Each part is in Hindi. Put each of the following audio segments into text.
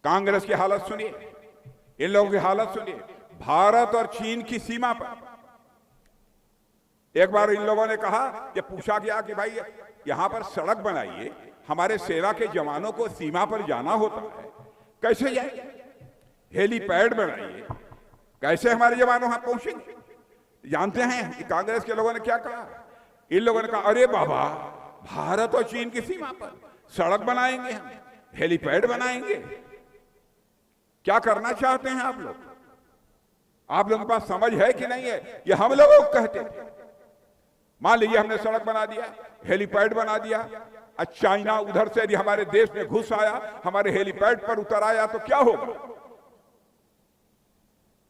कांग्रेस की हालत सुनिए, इन लोगों की हालत सुनिए। भारत और चीन की सीमा पर एक बार इन लोगों ने कहा कि पूछा गया कि भाई यहां पर सड़क बनाइए, हमारे सेना के जवानों को सीमा पर जाना होता है, कैसे जाए? हेलीपैड बनाइए, कैसे हमारे जवान वहां पहुंचेंगे? जानते हैं कि कांग्रेस के लोगों ने क्या कहा? इन लोगों ने कहा, अरे बाबा, भारत और चीन की सीमा पर सड़क बनाएंगे, हम हेलीपैड बनाएंगे। क्या करना चाहते हैं आप लोग? आप लोगों के पास समझ है कि नहीं है? ये हम लोगों को कहते हैं। मान लीजिए हमने सड़क बना दिया, हेलीपैड बना दिया, चाइना उधर से यदि हमारे देश में घुस आया, हमारे हेलीपैड पर उतर आया तो क्या होगा?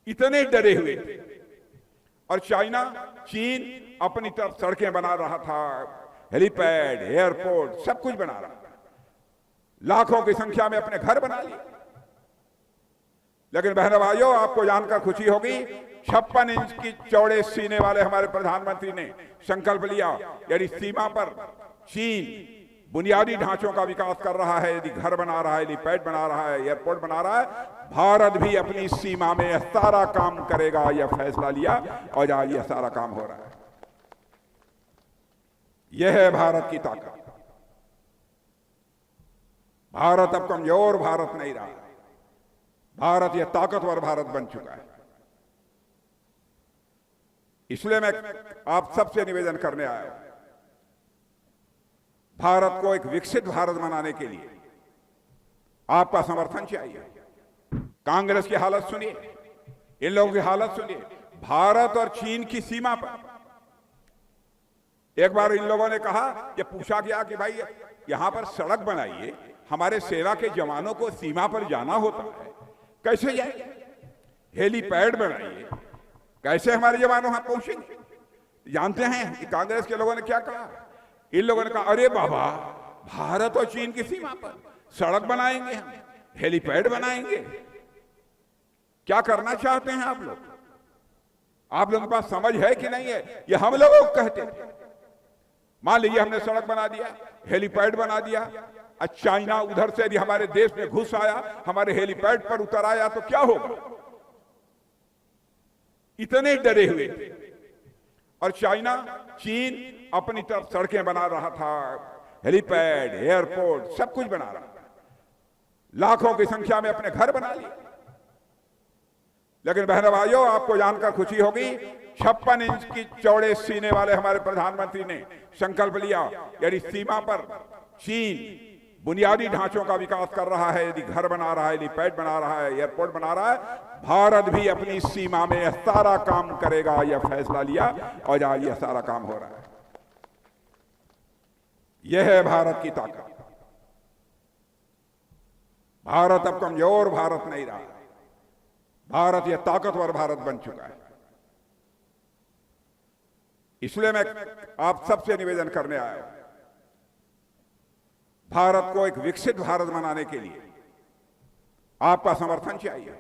इतने डरे हुए थे। और चाइना, चीन अपनी तरफ सड़कें बना रहा था, हेलीपैड, एयरपोर्ट, सब कुछ बना रहा था, लाखों की संख्या में अपने घर बना लिए। लेकिन बहनों भाइयों, आपको जानकर खुशी होगी, 56 इंच की चौड़े सीने वाले हमारे प्रधानमंत्री ने संकल्प लिया, यदि सीमा पर चीन बुनियादी ढांचों का विकास कर रहा है, यदि घर बना रहा है, हेलीपैड बना रहा है, एयरपोर्ट बना रहा है, भारत भी अपनी सीमा में सारा काम करेगा। यह फैसला लिया और आज यह सारा काम हो रहा है। यह है भारत की ताकत। भारत अब कमजोर भारत नहीं रहा, भारत यह ताकतवर भारत बन चुका है। इसलिए मैं आप सबसे निवेदन करने आया हूं, भारत को एक विकसित भारत बनाने के लिए आपका समर्थन चाहिए। कांग्रेस की हालत सुनिए, इन लोगों की हालत सुनिए। भारत और चीन की सीमा पर एक बार इन लोगों ने कहा कि पूछा गया कि भाई यहां पर सड़क बनाइए, हमारे सेना के जवानों को सीमा पर जाना होता है, कैसे जाए? हेलीपैड बनाइए, कैसे हमारे जवान वहां पहुंचेंगे? जानते हैं कि कांग्रेस के लोगों ने क्या कहा? इन लोगों ने कहा, अरे बाबा, भारत और चीन की सीमा पर सड़क बनाएंगे, हम हेलीपैड बनाएंगे। क्या करना चाहते हैं आप लोग? आप लोगों के पास समझ है कि नहीं है? ये हम लोगों को कहते हैं। मान लीजिए हमने सड़क बना दिया, हेलीपैड बना दिया, चाइना उधर से यदि हमारे देश में घुस आया, हमारे हेलीपैड पर उतर आया तो क्या होगा? इतने डरे हुए थे। और चाइना, चीन अपनी तरफ सड़कें बना रहा था, हेलीपैड, एयरपोर्ट, सब कुछ बना रहा था, लाखों की संख्या में अपने घर बना लिए। लेकिन बहनों भाइयों, आपको जानकर खुशी होगी, 56 इंच की चौड़े सीने वाले हमारे प्रधानमंत्री ने संकल्प लिया, यदि सीमा पर चीन बुनियादी ढांचों का विकास कर रहा है, यदि घर बना रहा है, हेलीपैड बना रहा है, एयरपोर्ट बना रहा है, भारत भी अपनी सीमा में सारा काम करेगा। यह फैसला लिया और आज यह सारा काम हो रहा है। यह है भारत की ताकत। भारत अब कमजोर भारत नहीं रहा, भारत यह ताकतवर भारत बन चुका है। इसलिए मैं आप सबसे निवेदन करने आया हूं, भारत को एक विकसित भारत बनाने के लिए आपका समर्थन चाहिए।